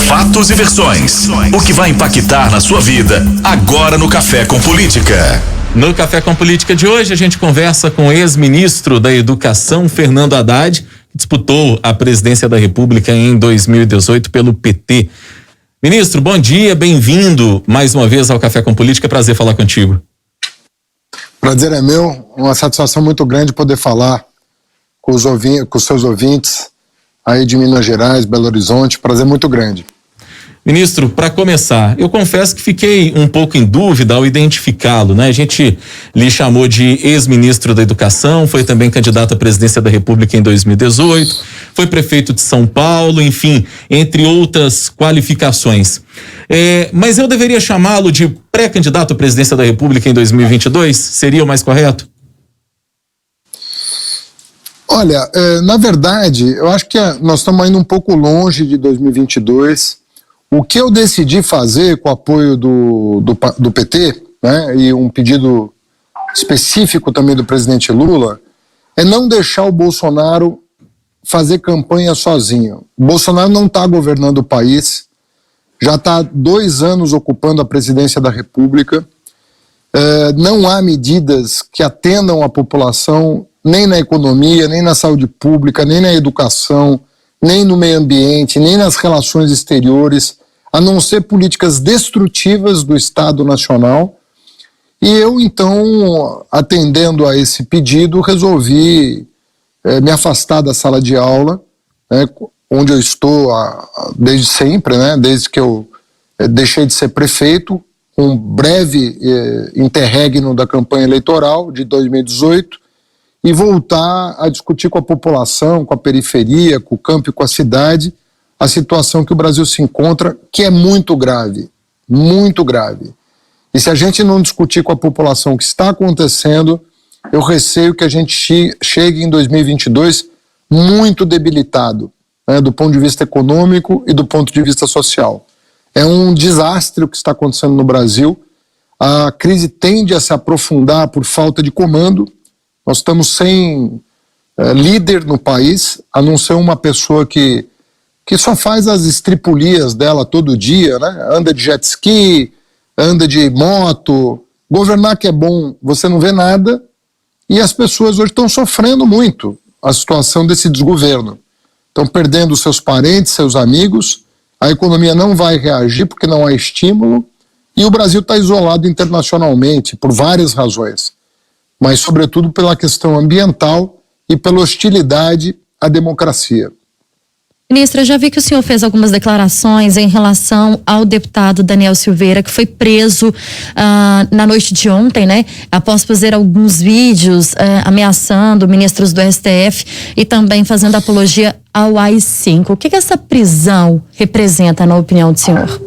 Fatos e versões. O que vai impactar na sua vida agora no Café com Política. No Café com Política de hoje, a gente conversa com o ex-ministro da Educação, Fernando Haddad, que disputou a presidência da República em 2018 pelo PT. Ministro, bom dia, bem-vindo mais uma vez ao Café com Política, prazer falar contigo. Prazer é meu, uma satisfação muito grande poder falar com os seus ouvintes aí de Minas Gerais, Belo Horizonte, prazer muito grande. Ministro, para começar, eu confesso que fiquei um pouco em dúvida ao identificá-lo, né? A gente lhe chamou de ex-ministro da Educação, foi também candidato à presidência da República em 2018, foi prefeito de São Paulo, enfim, entre outras qualificações. Mas eu deveria chamá-lo de pré-candidato à presidência da República em 2022? Seria o mais correto? Olha, na verdade, eu acho que nós estamos indo um pouco longe de 2022. O que eu decidi fazer com o apoio do PT, né, e um pedido específico também do presidente Lula, é não deixar o Bolsonaro fazer campanha sozinho. O Bolsonaro não está governando o país, já está 2 anos ocupando a presidência da República, não há medidas que atendam a população, nem na economia, nem na saúde pública, nem na educação, nem no meio ambiente, nem nas relações exteriores, a não ser políticas destrutivas do Estado Nacional. E eu, então, atendendo a esse pedido, resolvi me afastar da sala de aula, né, onde eu estou desde sempre, né, desde que eu deixei de ser prefeito, com um breve interregno da campanha eleitoral de 2018, e voltar a discutir com a população, com a periferia, com o campo e com a cidade, a situação que o Brasil se encontra, que é muito grave, muito grave. E se a gente não discutir com a população o que está acontecendo, eu receio que a gente chegue em 2022 muito debilitado, né, do ponto de vista econômico e do ponto de vista social. É um desastre o que está acontecendo no Brasil. A crise tende a se aprofundar por falta de comando. Nós estamos sem líder no país, a não ser uma pessoa que só faz as estripulias dela todo dia, né? Anda de jet ski, anda de moto. Governar que é bom, você não vê nada. E as pessoas hoje estão sofrendo muito a situação desse desgoverno. Estão perdendo seus parentes, seus amigos. A economia não vai reagir porque não há estímulo. E o Brasil está isolado internacionalmente por várias razões, mas sobretudo pela questão ambiental e pela hostilidade à democracia. Ministra, eu já vi que o senhor fez algumas declarações em relação ao deputado Daniel Silveira, que foi preso na noite de ontem, né? Após fazer alguns vídeos ameaçando ministros do STF e também fazendo apologia ao AI-5. O que essa prisão representa, na opinião do senhor?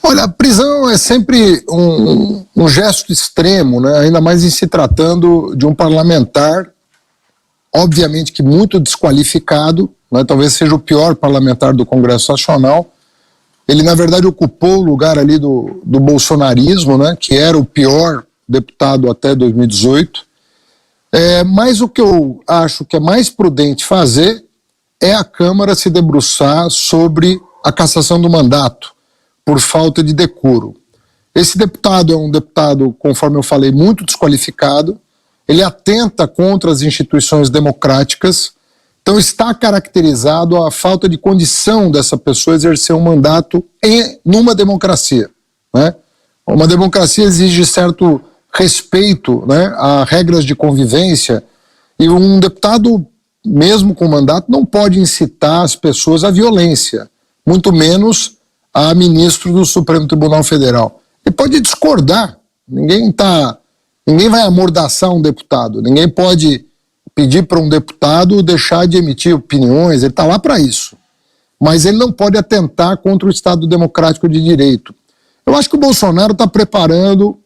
Olha, a prisão é sempre um gesto extremo, né? Ainda mais em se tratando de um parlamentar, obviamente que muito desqualificado, né? Talvez seja o pior parlamentar do Congresso Nacional. Ele, na verdade, ocupou o lugar ali do bolsonarismo, né? Que era o pior deputado até 2018. Mas o que eu acho que é mais prudente fazer é a Câmara se debruçar sobre a cassação do mandato, por falta de decoro. Esse deputado é um deputado, conforme eu falei, muito desqualificado, ele atenta contra as instituições democráticas, então está caracterizado a falta de condição dessa pessoa exercer um mandato numa democracia, né? Uma democracia exige certo respeito, né, a regras de convivência, e um deputado, mesmo com mandato, não pode incitar as pessoas à violência, muito menos a ministro do Supremo Tribunal Federal. Ele pode discordar, ninguém vai amordaçar um deputado, ninguém pode pedir para um deputado deixar de emitir opiniões, ele está lá para isso. Mas ele não pode atentar contra o Estado Democrático de Direito. Eu acho que o Bolsonaro está preparando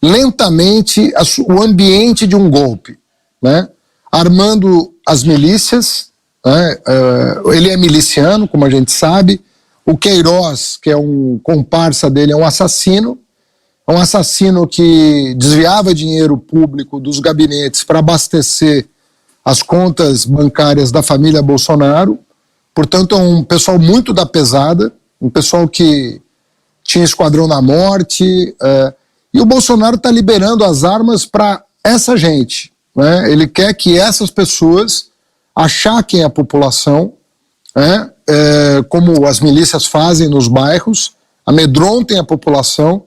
lentamente o ambiente de um golpe, né? Armando as milícias. Ele é miliciano, como a gente sabe. O Queiroz, que é um comparsa dele, é um assassino que desviava dinheiro público dos gabinetes para abastecer as contas bancárias da família Bolsonaro. Portanto, é um pessoal muito da pesada, um pessoal que tinha esquadrão da morte, e o Bolsonaro está liberando as armas para essa gente, né? Ele quer que essas pessoas achaquem a população, como as milícias fazem nos bairros, amedrontem a população,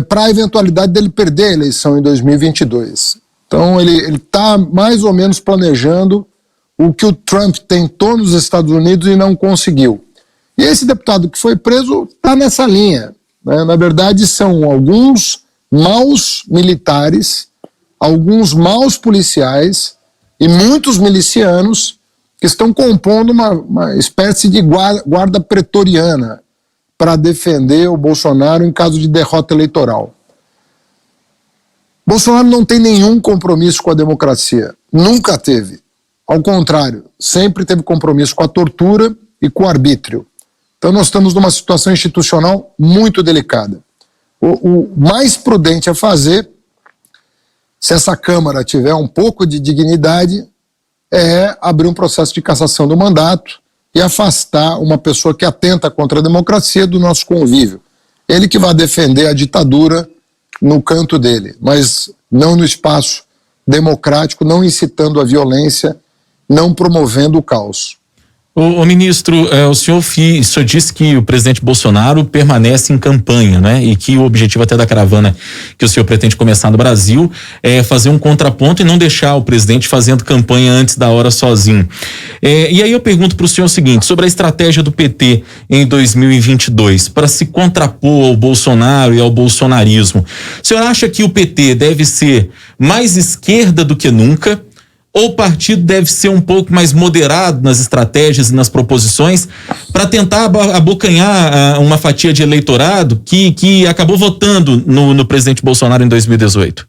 para a eventualidade dele perder a eleição em 2022. Então ele está mais ou menos planejando o que o Trump tentou nos Estados Unidos e não conseguiu. E esse deputado que foi preso está nessa linha, né? Na verdade, são alguns maus militares, alguns maus policiais e muitos milicianos que estão compondo uma espécie de guarda pretoriana para defender o Bolsonaro em caso de derrota eleitoral. Bolsonaro não tem nenhum compromisso com a democracia, nunca teve. Ao contrário, sempre teve compromisso com a tortura e com o arbítrio. Então nós estamos numa situação institucional muito delicada. O mais prudente a fazer, se essa Câmara tiver um pouco de dignidade, é abrir um processo de cassação do mandato e afastar uma pessoa que atenta contra a democracia do nosso convívio. Ele que vai defender a ditadura no canto dele, mas não no espaço democrático, não incitando a violência, não promovendo o caos. O ministro, o senhor disse que o presidente Bolsonaro permanece em campanha, né? E que o objetivo até da caravana que o senhor pretende começar no Brasil é fazer um contraponto e não deixar o presidente fazendo campanha antes da hora sozinho. E aí eu pergunto para o senhor o seguinte, sobre a estratégia do PT em 2022, para se contrapor ao Bolsonaro e ao bolsonarismo. O senhor acha que o PT deve ser mais esquerda do que nunca? Ou o partido deve ser um pouco mais moderado nas estratégias e nas proposições para tentar abocanhar uma fatia de eleitorado que acabou votando no presidente Bolsonaro em 2018?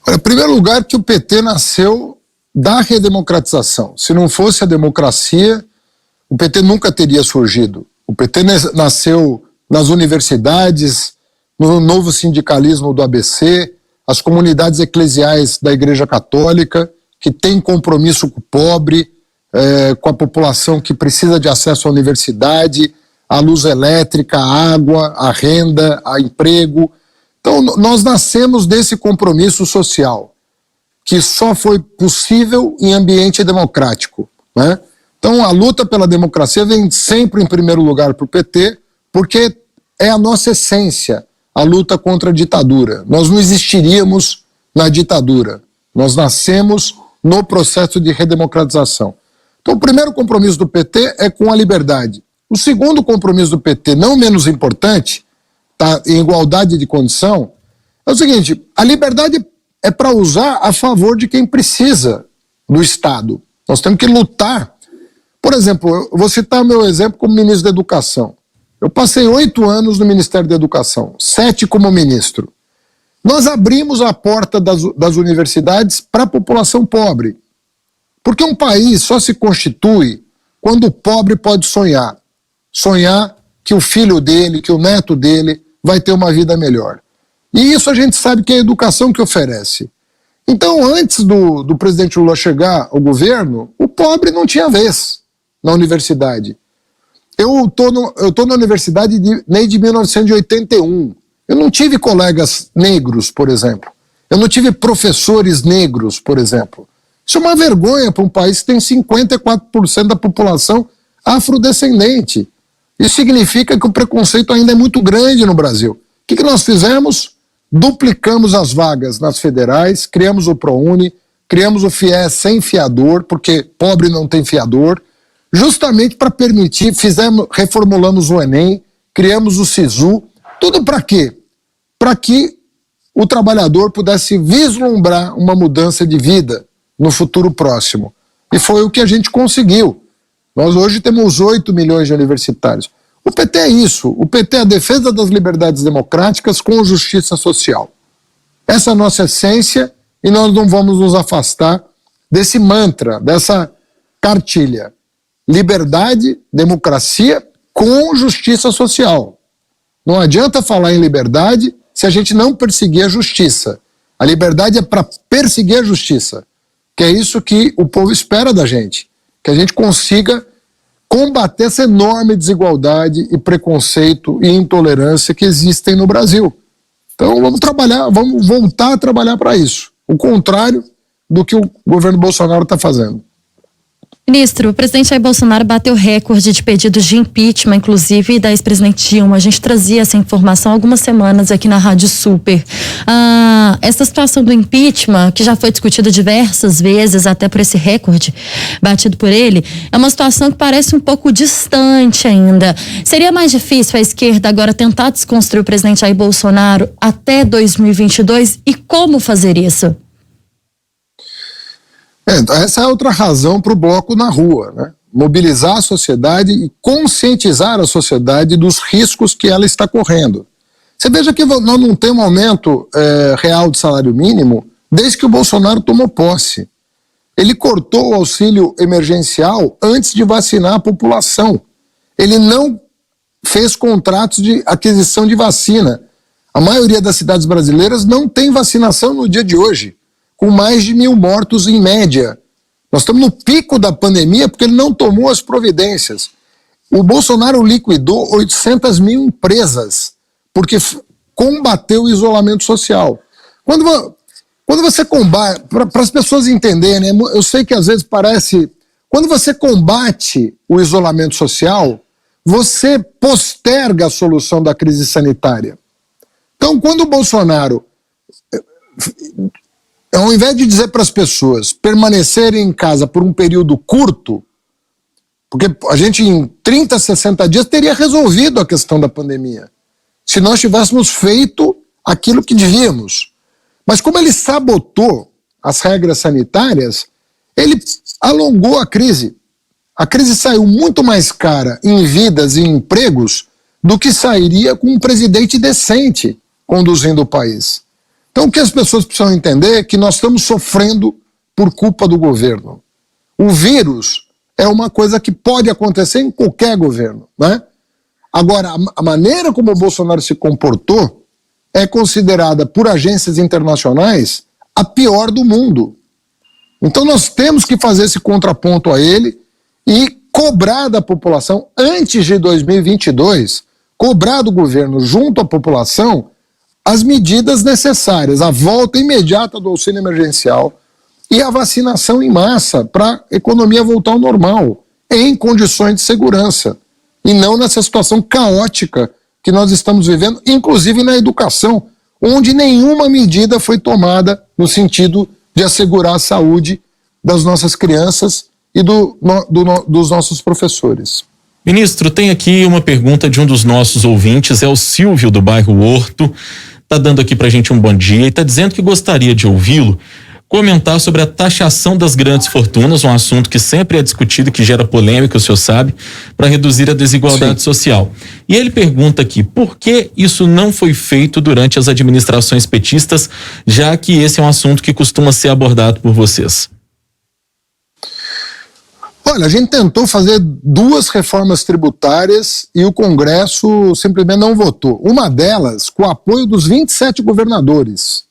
Em primeiro lugar, que o PT nasceu da redemocratização. Se não fosse a democracia, o PT nunca teria surgido. O PT nasceu nas universidades, no novo sindicalismo do ABC, as comunidades eclesiais da Igreja Católica, que têm compromisso com o pobre, com a população que precisa de acesso à universidade, à luz elétrica, à água, à renda, a emprego. Então, nós nascemos desse compromisso social, que só foi possível em ambiente democrático, né? Então, a luta pela democracia vem sempre em primeiro lugar para o PT, porque é a nossa essência, a luta contra a ditadura. Nós não existiríamos na ditadura. Nós nascemos no processo de redemocratização. Então, o primeiro compromisso do PT é com a liberdade. O segundo compromisso do PT, não menos importante, tá, em igualdade de condição, é o seguinte: a liberdade é para usar a favor de quem precisa do Estado. Nós temos que lutar. Por exemplo, eu vou citar meu exemplo como ministro da Educação. Eu passei 8 anos no Ministério da Educação, 7 como ministro. Nós abrimos a porta das universidades para a população pobre. Porque um país só se constitui quando o pobre pode sonhar. Sonhar que o filho dele, que o neto dele vai ter uma vida melhor. E isso a gente sabe que é a educação que oferece. Então, antes do presidente Lula chegar ao governo, o pobre não tinha vez na universidade. Eu tô na universidade desde 1981. Eu não tive colegas negros, por exemplo. Eu não tive professores negros, por exemplo. Isso é uma vergonha para um país que tem 54% da população afrodescendente. Isso significa que o preconceito ainda é muito grande no Brasil. O que nós fizemos? Duplicamos as vagas nas federais, criamos o ProUni, criamos o FIES sem fiador, porque pobre não tem fiador, justamente para permitir, reformulamos o Enem, criamos o SISU, tudo para quê? Para que o trabalhador pudesse vislumbrar uma mudança de vida no futuro próximo. E foi o que a gente conseguiu. Nós hoje temos 8 milhões de universitários. O PT é isso, o PT é a defesa das liberdades democráticas com justiça social. Essa é a nossa essência e nós não vamos nos afastar desse mantra, dessa cartilha. Liberdade, democracia com justiça social. Não adianta falar em liberdade se a gente não perseguir a justiça. A liberdade é para perseguir a justiça, que é isso que o povo espera da gente, que a gente consiga combater essa enorme desigualdade e preconceito e intolerância que existem no Brasil. Então vamos trabalhar, vamos voltar a trabalhar para isso. O contrário do que o governo Bolsonaro está fazendo. Ministro, o presidente Jair Bolsonaro bateu recorde de pedidos de impeachment, inclusive da ex-presidente Dilma. A gente trazia essa informação há algumas semanas aqui na Rádio Super. Essa situação do impeachment, que já foi discutida diversas vezes, até por esse recorde batido por ele, é uma situação que parece um pouco distante ainda. Seria mais difícil a esquerda agora tentar desconstruir o presidente Jair Bolsonaro até 2022? E como fazer isso? Essa é outra razão para o bloco na rua, né? Mobilizar a sociedade e conscientizar a sociedade dos riscos que ela está correndo. Você veja que nós não temos aumento real de salário mínimo desde que o Bolsonaro tomou posse. Ele cortou o auxílio emergencial antes de vacinar a população. Ele não fez contratos de aquisição de vacina. A maioria das cidades brasileiras não tem vacinação no dia de hoje, com mais de 1.000 mortos em média. Nós estamos no pico da pandemia porque ele não tomou as providências. O Bolsonaro liquidou 800 mil empresas porque combateu o isolamento social. Quando você combate, para as pessoas entenderem, eu sei que às vezes parece, quando você combate o isolamento social, você posterga a solução da crise sanitária. Então, quando o Bolsonaro, ao invés de dizer para as pessoas permanecerem em casa por um período curto, porque a gente em 30, 60 dias teria resolvido a questão da pandemia, se nós tivéssemos feito aquilo que devíamos. Mas como ele sabotou as regras sanitárias, ele alongou a crise. A crise saiu muito mais cara em vidas e empregos do que sairia com um presidente decente conduzindo o país. Então, o que as pessoas precisam entender é que nós estamos sofrendo por culpa do governo. O vírus é uma coisa que pode acontecer em qualquer governo, né? Agora, a maneira como o Bolsonaro se comportou é considerada por agências internacionais a pior do mundo. Então, nós temos que fazer esse contraponto a ele e cobrar da população, antes de 2022, cobrar do governo junto à população as medidas necessárias, a volta imediata do auxílio emergencial e a vacinação em massa para a economia voltar ao normal, em condições de segurança, e não nessa situação caótica que nós estamos vivendo, inclusive na educação, onde nenhuma medida foi tomada no sentido de assegurar a saúde das nossas crianças e dos nossos professores. Ministro, tem aqui uma pergunta de um dos nossos ouvintes, é o Silvio do bairro Horto, está dando aqui pra gente um bom dia e está dizendo que gostaria de ouvi-lo comentar sobre a taxação das grandes fortunas, um assunto que sempre é discutido e que gera polêmica, o senhor sabe, para reduzir a desigualdade social. E ele pergunta aqui, por que isso não foi feito durante as administrações petistas, já que esse é um assunto que costuma ser abordado por vocês? Olha, a gente tentou fazer 2 reformas tributárias e o Congresso simplesmente não votou. Uma delas com o apoio dos 27 governadores.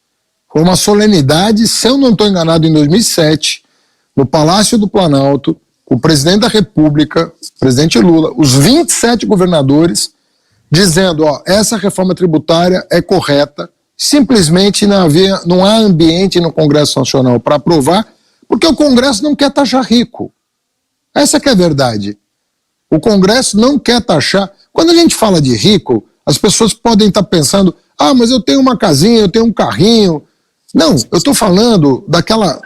Foi uma solenidade, se eu não estou enganado, em 2007, no Palácio do Planalto, com o presidente da República, o presidente Lula, os 27 governadores, dizendo, essa reforma tributária é correta, simplesmente não há ambiente no Congresso Nacional para aprovar, porque o Congresso não quer taxar rico. Essa que é a verdade. O Congresso não quer taxar. Quando a gente fala de rico, as pessoas podem estar pensando, mas eu tenho uma casinha, eu tenho um carrinho. Não, eu estou falando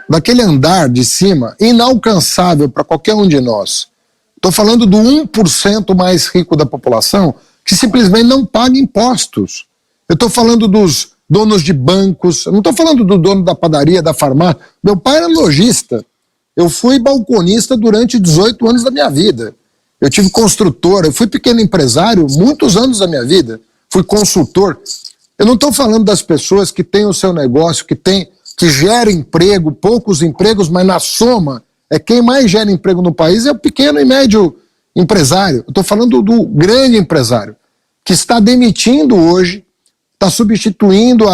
daquele andar de cima, inalcançável para qualquer um de nós. Estou falando do 1% mais rico da população, que simplesmente não paga impostos. Eu estou falando dos donos de bancos, eu não estou falando do dono da padaria, da farmácia. Meu pai era lojista. Eu fui balconista durante 18 anos da minha vida. Eu tive construtora, eu fui pequeno empresário muitos anos da minha vida. Fui consultor. Eu não estou falando das pessoas que têm o seu negócio, que gera emprego, poucos empregos, mas na soma, quem mais gera emprego no país é o pequeno e médio empresário. Eu estou falando do grande empresário, que está demitindo hoje, está substituindo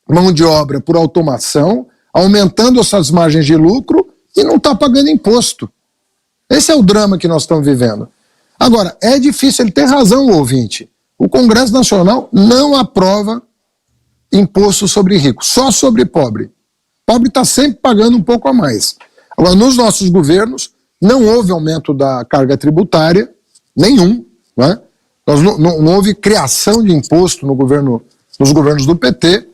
mão de obra por automação, aumentando essas margens de lucro e não está pagando imposto. Esse é o drama que nós estamos vivendo. Agora, é difícil, ele tem razão, o ouvinte. O Congresso Nacional não aprova imposto sobre rico, só sobre pobre. Pobre está sempre pagando um pouco a mais. Agora, nos nossos governos, não houve aumento da carga tributária, nenhum, né? Não houve criação de imposto nos governos do PT.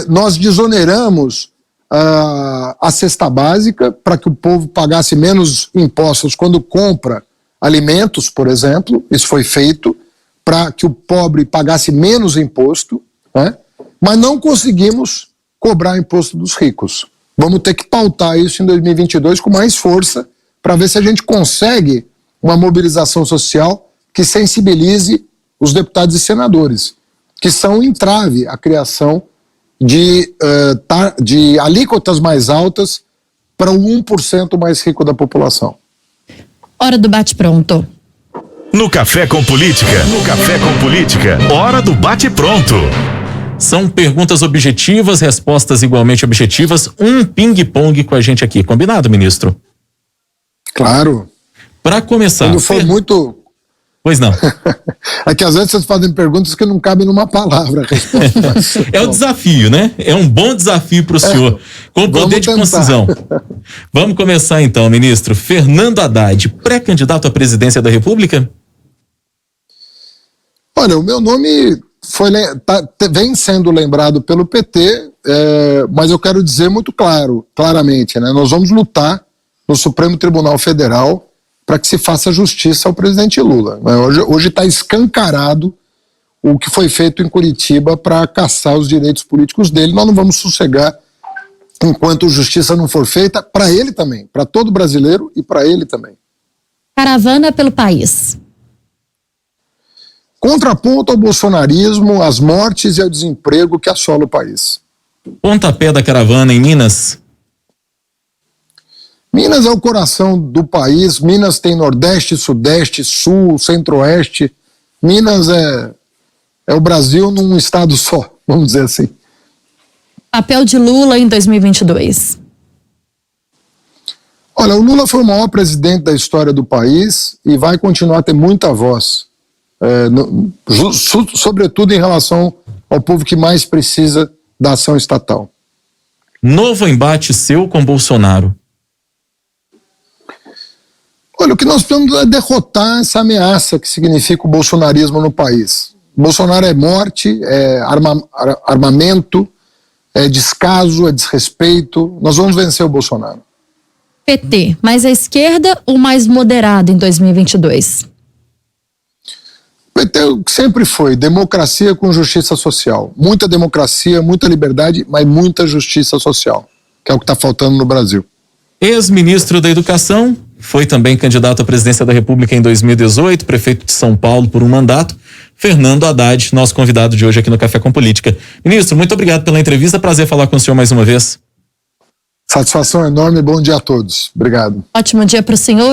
Nós desoneramos a cesta básica para que o povo pagasse menos impostos quando compra alimentos, por exemplo. Isso foi feito para que o pobre pagasse menos imposto, né? Mas não conseguimos cobrar imposto dos ricos. Vamos ter que pautar isso em 2022 com mais força para ver se a gente consegue uma mobilização social que sensibilize os deputados e senadores, que são entrave à criação de alíquotas mais altas para o 1% mais rico da população. Hora do bate-pronto. No Café com Política, hora do bate-pronto. São perguntas objetivas, respostas igualmente objetivas, um ping-pong com a gente aqui. Combinado, ministro? Claro. Para começar... Quando for muito... Pois não. É que às vezes vocês fazem perguntas que não cabem numa palavra a resposta. É o desafio, né? É um bom desafio para o senhor, com poder de concisão. Vamos começar então, ministro. Fernando Haddad, pré-candidato à presidência da República? Olha, o meu nome vem sendo lembrado pelo PT, mas eu quero dizer muito claramente, né? Nós vamos lutar no Supremo Tribunal Federal para que se faça justiça ao presidente Lula. Hoje está escancarado o que foi feito em Curitiba para caçar os direitos políticos dele. Nós não vamos sossegar enquanto justiça não for feita para ele também, para todo brasileiro e para ele também. Caravana pelo país. Contraponto ao bolsonarismo, às mortes e ao desemprego que assola o país. Pontapé da caravana em Minas. Minas é o coração do país. Minas tem Nordeste, Sudeste, Sul, Centro-Oeste. Minas é o Brasil num estado só, vamos dizer assim. Papel de Lula em 2022. Olha, o Lula foi o maior presidente da história do país e vai continuar a ter muita voz, sobretudo em relação ao povo que mais precisa da ação estatal. Novo embate seu com Bolsonaro. Olha, o que nós precisamos é derrotar essa ameaça que significa o bolsonarismo no país. Bolsonaro é morte, é armamento, é descaso, é desrespeito. Nós vamos vencer o Bolsonaro. PT, mais à esquerda ou mais moderado em 2022? PT sempre foi democracia com justiça social. Muita democracia, muita liberdade, mas muita justiça social, que é o que está faltando no Brasil. Ex-ministro da Educação, foi também candidato à presidência da República em 2018, prefeito de São Paulo por um mandato. Fernando Haddad, nosso convidado de hoje aqui no Café com Política. Ministro, muito obrigado pela entrevista, prazer falar com o senhor mais uma vez. Satisfação enorme, bom dia a todos. Obrigado. Ótimo dia para o senhor.